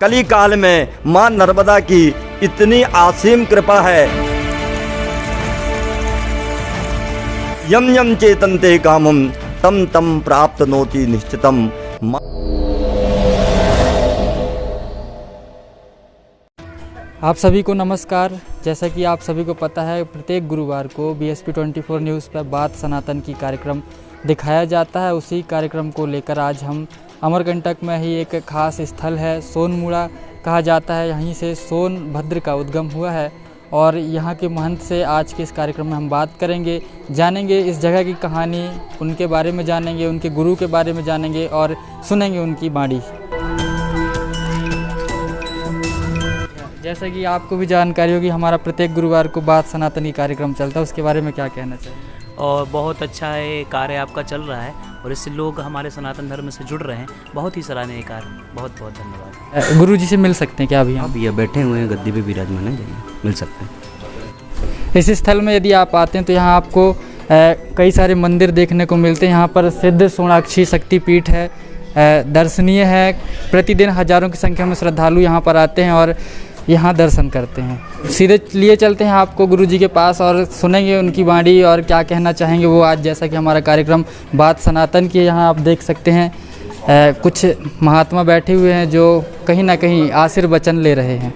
कली काल में मां नर्मदा की इतनी असीम कृपा है। यम यम चेतन्ते कामम तम तम प्राप्तनोति निश्चितम। आप सभी को नमस्कार। जैसा कि आप सभी को पता है, प्रत्येक गुरुवार को BSP 24 न्यूज़ पर बात सनातन की कार्यक्रम दिखाया जाता है। उसी कार्यक्रम को लेकर आज हम अमरकंटक में ही एक खास स्थल है, सोनमुड़ा कहा जाता है, यहीं से सोनभद्र का उद्गम हुआ है और यहाँ के महंत से आज के इस कार्यक्रम में हम बात करेंगे, जानेंगे इस जगह की कहानी, उनके बारे में जानेंगे, उनके गुरु के बारे में जानेंगे और सुनेंगे उनकी बाणी। जैसा कि आपको भी जानकारी होगी, हमारा प्रत्येक गुरुवार को बात सनातनी कार्यक्रम चलता है, उसके बारे में क्या कहना चाहिए? और बहुत अच्छा है कार्य आपका चल रहा है और इससे लोग हमारे सनातन धर्म से जुड़ रहे हैं। बहुत ही सराहनीय कार्य, बहुत बहुत धन्यवाद। गुरु जी से मिल सकते हैं क्या अभी? अब ये बैठे हुए हैं, गद्दी पे विराजमान है, जाइए मिल सकते हैं। इस स्थल में यदि आप आते हैं तो यहाँ आपको कई सारे मंदिर देखने को मिलते हैं। यहाँ पर सिद्ध सोनाक्षी शक्तिपीठ है, दर्शनीय है। प्रतिदिन हजारों की संख्या में श्रद्धालु यहाँ पर आते हैं और यहाँ दर्शन करते हैं। सीधे लिए चलते हैं आपको गुरु जी के पास और सुनेंगे उनकी वाणी और क्या कहना चाहेंगे वो आज। जैसा कि हमारा कार्यक्रम बात सनातन की, यहाँ आप देख सकते हैं कुछ महात्मा बैठे हुए हैं जो कहीं ना कहीं आशीर्वचन ले रहे हैं।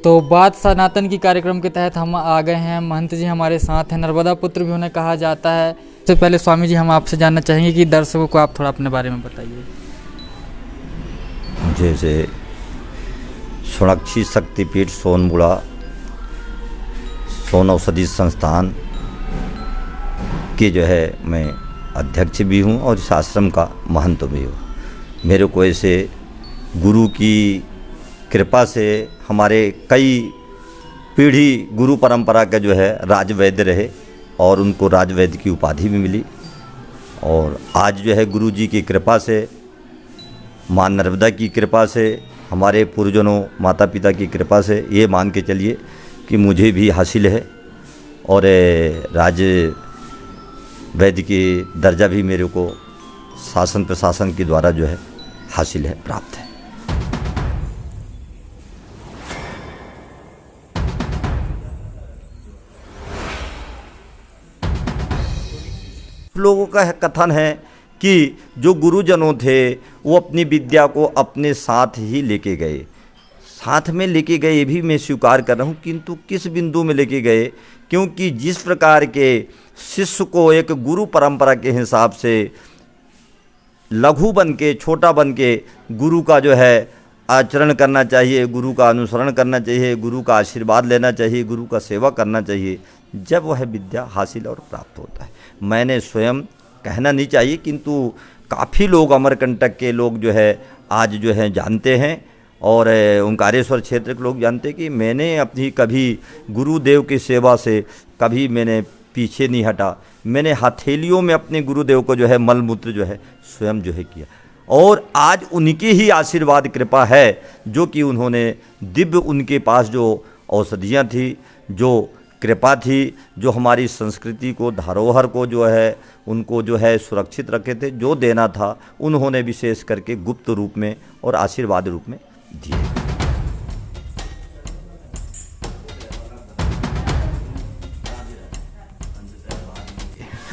तो बात सनातन की कार्यक्रम के तहत हम आ गए हैं। महंत जी हमारे साथ हैं, नर्मदा पुत्र भी उन्हें कहा जाता है। सबसे पहले स्वामी जी, हम आपसे जानना चाहेंगे कि दर्शकों को आप थोड़ा अपने बारे में बताइए। जैसे सोनाक्षी शक्तिपीठ सोनमुड़ा सोन औषधि संस्थान के जो है मैं अध्यक्ष भी हूँ और इस आश्रम का महंत भी हूँ। मेरे को ऐसे गुरु की कृपा से हमारे कई पीढ़ी गुरु परंपरा के जो है राजवैद्य रहे और उनको राजवैद्य की उपाधि भी मिली। और आज जो है गुरु जी की कृपा से, मां नर्मदा की कृपा से, हमारे पूर्वजनों माता पिता की कृपा से ये मान के चलिए कि मुझे भी हासिल है और राज वैद्य की दर्जा भी मेरे को शासन प्रशासन के द्वारा जो है हासिल है, प्राप्त है। लोगों का कथन है कि जो गुरुजनों थे वो अपनी विद्या को अपने साथ ही लेके गए। साथ में लेके गए ये भी मैं स्वीकार कर रहा हूँ, किंतु किस बिंदु में लेके गए? क्योंकि जिस प्रकार के शिष्य को एक गुरु परंपरा के हिसाब से लघु बन के, छोटा बन के गुरु का जो है आचरण करना चाहिए, गुरु का अनुसरण करना चाहिए, गुरु का आशीर्वाद लेना चाहिए, गुरु का सेवा करना चाहिए, जब वह विद्या हासिल और प्राप्त होता है। मैंने स्वयं कहना नहीं चाहिए, किंतु काफ़ी लोग अमरकंटक के लोग जो है आज जो है जानते हैं और ओंकारेश्वर क्षेत्र के लोग जानते हैं कि मैंने अपनी कभी गुरुदेव की सेवा से कभी मैंने पीछे नहीं हटा। मैंने हथेलियों में अपने गुरुदेव को जो है मलमूत्र जो है स्वयं जो है किया और आज उनकी ही आशीर्वाद कृपा है जो कि उन्होंने दिव्य, उनके पास जो औषधियाँ थी, जो कृपा थी, जो हमारी संस्कृति को, धरोहर को जो है उनको जो है सुरक्षित रखे थे, जो देना था उन्होंने विशेष करके गुप्त रूप में और आशीर्वाद रूप में दिए।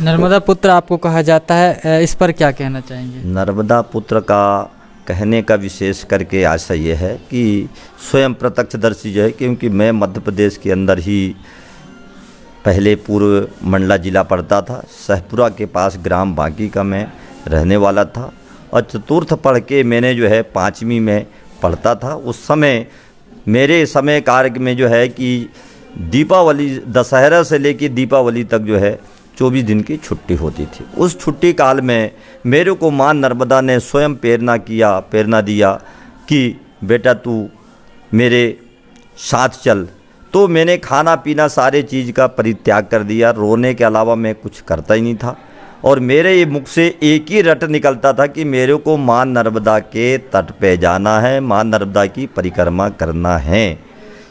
नर्मदा पुत्र आपको कहा जाता है, इस पर क्या कहना चाहेंगे? नर्मदा पुत्र का कहने का विशेष करके आशय ये है कि स्वयं प्रत्यक्षदर्शी जो है, क्योंकि मैं मध्य प्रदेश के अंदर ही पहले पूर्व मंडला जिला पड़ता था, सहपुरा के पास ग्राम बांकी का मैं रहने वाला था और चतुर्थ पढ़ के मैंने जो है 5वीं में पढ़ता था। उस समय मेरे समय कार्य में जो है कि दीपावली, दशहरा से लेकर दीपावली तक जो है 24 दिन की छुट्टी होती थी। उस छुट्टी काल में मेरे को मां नर्मदा ने स्वयं प्रेरणा दिया कि बेटा तू मेरे साथ चल। तो मैंने खाना पीना सारे चीज़ का परित्याग कर दिया, रोने के अलावा मैं कुछ करता ही नहीं था और मेरे ये मुख से एक ही रट निकलता था कि मेरे को मां नर्मदा के तट पे जाना है, मां नर्मदा की परिक्रमा करना है।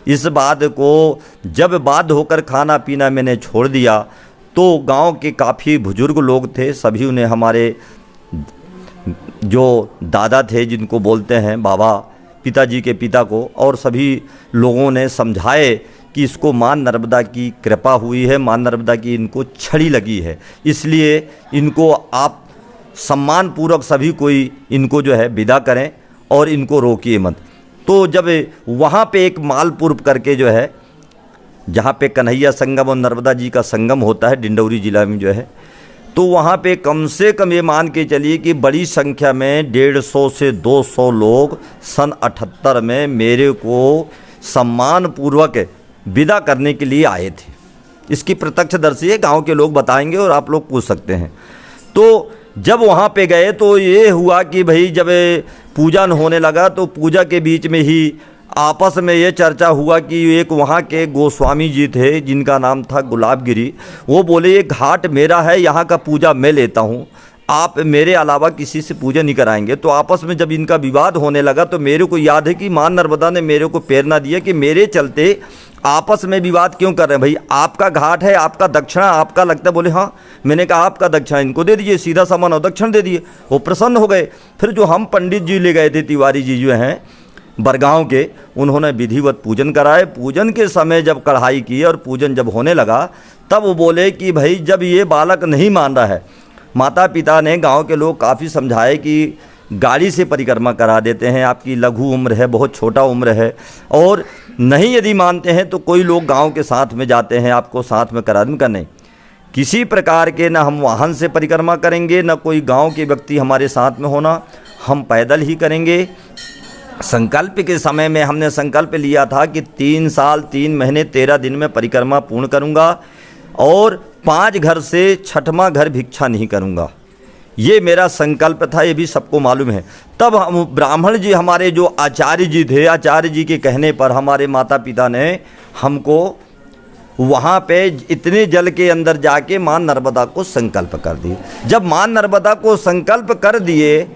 इस बात को जब बाध्य होकर खाना पीना मैंने छोड़ दिया तो गांव के काफ़ी बुजुर्ग लोग थे, सभी ने हमारे जो दादा थे जिनको बोलते हैं बाबा, पिताजी के पिता को, और सभी लोगों ने समझाए कि इसको माँ नर्मदा की कृपा हुई है, माँ नर्मदा की इनको छड़ी लगी है, इसलिए इनको आप सम्मान पूर्वक सभी कोई इनको जो है विदा करें और इनको रोकिए मत। तो जब वहाँ पे एक मालपुर करके जो है, जहाँ पे कन्हैया संगम और नर्मदा जी का संगम होता है डिंडौरी जिला में जो है, तो वहाँ पे कम से कम ये मान के चलिए कि बड़ी संख्या में 150 से 200 लोग सन 78 में मेरे को सम्मानपूर्वक विदा करने के लिए आए थे। इसकी प्रत्यक्षदर्शी है, गांव के लोग बताएंगे और आप लोग पूछ सकते हैं। तो जब वहाँ पे गए तो ये हुआ कि भाई जब पूजन होने लगा तो पूजा के बीच में ही आपस में ये चर्चा हुआ कि एक वहाँ के गोस्वामी जी थे जिनका नाम था गुलाबगिरी, वो बोले ये घाट मेरा है, यहाँ का पूजा मैं लेता हूँ, आप मेरे अलावा किसी से पूजा नहीं कराएंगे। तो आपस में जब इनका विवाद होने लगा तो मेरे को याद है कि माँ नर्मदा ने मेरे को प्रेरणा दिया कि मेरे चलते आपस में विवाद क्यों कर रहे हैं, भाई आपका घाट है, आपका दक्षिणा आपका लगता है। बोले हाँ, मैंने कहा आपका दक्षिणा इनको दे दीजिए, सीधा सामान और दक्षिण दे दिए। वो प्रसन्न हो गए। फिर जो हम पंडित जी ले गए थे, तिवारी जी जो हैं बरगांव के, उन्होंने विधिवत पूजन कराए। पूजन के समय जब कढ़ाई की और पूजन जब होने लगा तब वो बोले कि भाई जब ये बालक नहीं मान रहा है, माता पिता ने, गांव के लोग काफ़ी समझाए कि गाड़ी से परिक्रमा करा देते हैं, आपकी लघु उम्र है, बहुत छोटा उम्र है, और नहीं यदि मानते हैं तो कोई लोग गांव के साथ में जाते हैं, आपको साथ में करा दें। नहीं, किसी प्रकार के ना हम वाहन से परिक्रमा करेंगे, ना कोई गांव के व्यक्ति हमारे साथ में होना, हम पैदल ही करेंगे। संकल्प के समय में हमने संकल्प लिया था कि 3 साल 3 महीने 13 दिन में परिक्रमा पूर्ण करूंगा और 5 घर से 6वां घर भिक्षा नहीं करूंगा। ये मेरा संकल्प था, ये भी सबको मालूम है। तब हम ब्राह्मण जी, हमारे जो आचार्य जी थे, आचार्य जी के कहने पर हमारे माता पिता ने हमको वहाँ पे इतने जल के अंदर जाके माँ नर्मदा को संकल्प कर दिए। जब माँ नर्मदा को संकल्प कर दिए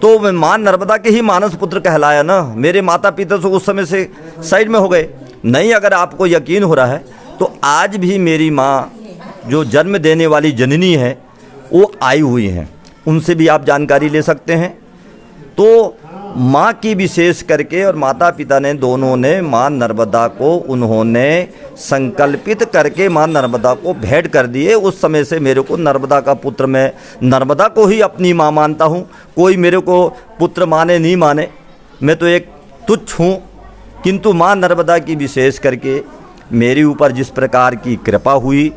तो मैं माँ नर्मदा के ही मानस पुत्र कहलाया ना। मेरे माता पिता तो उस समय से साइड में हो गए। नहीं, अगर आपको यकीन हो रहा है तो आज भी मेरी माँ जो जन्म देने वाली जननी है वो आई हुई हैं, उनसे भी आप जानकारी ले सकते हैं। तो माँ की विशेष करके और माता पिता ने दोनों ने माँ नर्मदा को उन्होंने संकल्पित करके माँ नर्मदा को भेंट कर दिए। उस समय से मेरे को नर्मदा का पुत्र, मैं नर्मदा को ही अपनी माँ मानता हूँ। कोई मेरे को पुत्र माने नहीं माने, मैं तो एक तुच्छ हूँ, किंतु माँ नर्मदा की विशेष करके मेरे ऊपर जिस प्रकार की कृपा हुई,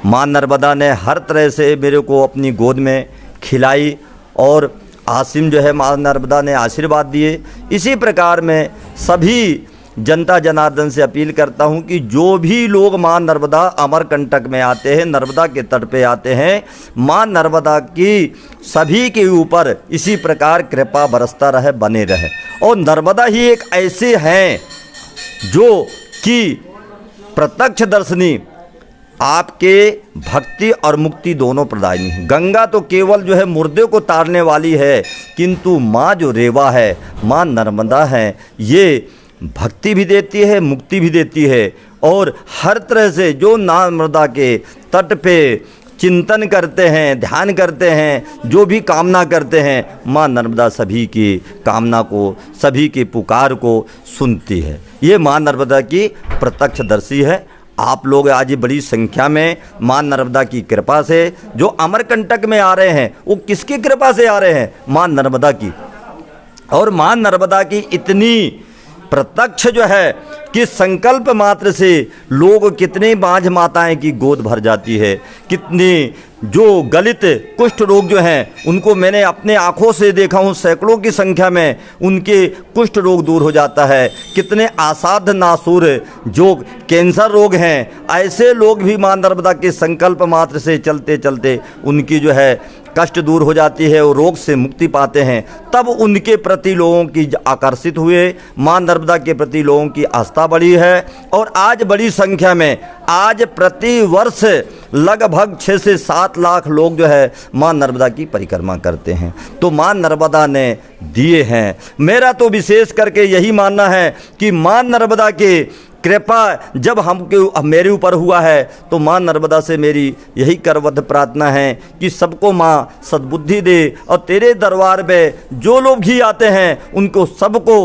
माँ नर्मदा ने हर तरह से मेरे को अपनी गोद में खिलाई और आसिम जो है माँ नर्मदा ने आशीर्वाद दिए। इसी प्रकार मैं सभी जनता जनार्दन से अपील करता हूँ कि जो भी लोग माँ नर्मदा अमरकंटक में आते हैं, नर्मदा के तट पे आते हैं, माँ नर्मदा की सभी के ऊपर इसी प्रकार कृपा बरसता रहे, बने रहे। और नर्मदा ही एक ऐसे हैं जो कि प्रत्यक्ष दर्शनी, आपके भक्ति और मुक्ति दोनों प्रदायिनी है। गंगा तो केवल जो है मुर्दे को तारने वाली है, किंतु माँ जो रेवा है, माँ नर्मदा है, ये भक्ति भी देती है, मुक्ति भी देती है। और हर तरह से जो नर्मदा के तट पे चिंतन करते हैं, ध्यान करते हैं, जो भी कामना करते हैं, माँ नर्मदा सभी की कामना को, सभी की पुकार को सुनती है। ये माँ नर्मदा की प्रत्यक्षदर्शी है। आप लोग आज बड़ी संख्या में माँ नर्मदा की कृपा से जो अमरकंटक में आ रहे हैं, वो किसकी कृपा से आ रहे हैं? माँ नर्मदा की। और माँ नर्मदा की इतनी प्रत्यक्ष जो है कि संकल्प मात्र से लोग, कितने बांझ माताएं की गोद भर जाती है, कितने जो गलित कुष्ठ रोग जो हैं उनको मैंने अपने आँखों से देखा हूँ, सैकड़ों की संख्या में उनके कुष्ठ रोग दूर हो जाता है। कितने असाध्य नासूर जो कैंसर रोग हैं, ऐसे लोग भी माँ नर्मदा के संकल्प मात्र से चलते चलते उनकी जो है कष्ट दूर हो जाती है और रोग से मुक्ति पाते हैं। तब उनके प्रति लोगों की आकर्षित हुए, माँ नर्मदा के प्रति लोगों की आस्था बढ़ी है। और आज बड़ी संख्या में, आज प्रति वर्ष लगभग 6 से 7 लाख लोग जो है माँ नर्मदा की परिक्रमा करते हैं। तो माँ नर्मदा ने दिए हैं। मेरा तो विशेष करके यही मानना है कि माँ नर्मदा के कृपा जब मेरे ऊपर हुआ है तो माँ नर्मदा से मेरी यही करबद्ध प्रार्थना है कि सबको माँ सद्बुद्धि दे और तेरे दरबार में जो लोग भी आते हैं उनको सबको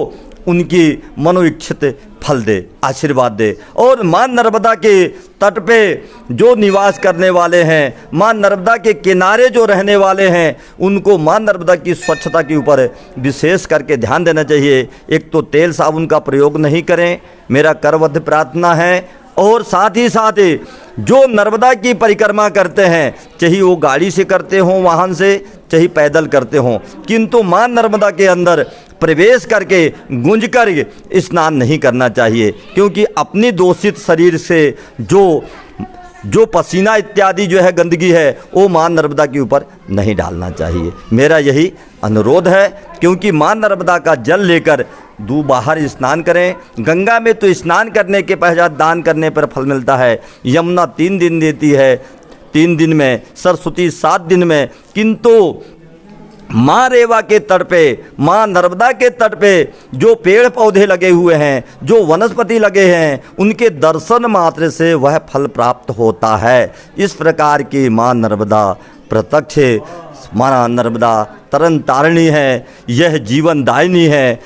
उनकी मनोइच्छित फल दे, आशीर्वाद दे। और माँ नर्मदा के तट पे जो निवास करने वाले हैं, माँ नर्मदा के किनारे जो रहने वाले हैं, उनको माँ नर्मदा की स्वच्छता के ऊपर विशेष करके ध्यान देना चाहिए। एक तो तेल साबुन का प्रयोग नहीं करें, मेरा करबद्ध प्रार्थना है। और साथ ही जो नर्मदा की परिक्रमा करते हैं, चाहे वो गाड़ी से करते हों, वाहन से, चाहे पैदल करते हों, किंतु माँ नर्मदा के अंदर प्रवेश करके गूंज कर स्नान नहीं करना चाहिए, क्योंकि अपनी दूषित शरीर से जो पसीना इत्यादि जो है गंदगी है, वो माँ नर्मदा के ऊपर नहीं डालना चाहिए। मेरा यही अनुरोध है, क्योंकि माँ नर्मदा का जल लेकर बाहर स्नान करें। गंगा में तो स्नान करने के पश्चात दान करने पर फल मिलता है, यमुना 3 दिन देती है, 3 दिन में, सरस्वती 7 दिन में, किंतु माँ रेवा के तट पे, माँ नर्मदा के तट पे जो पेड़ पौधे लगे हुए हैं, जो वनस्पति लगे हैं, उनके दर्शन मात्र से वह फल प्राप्त होता है। इस प्रकार की माँ नर्मदा प्रत्यक्ष माँ नर्मदा तरन तारिणी है, यह जीवन दायिनी है।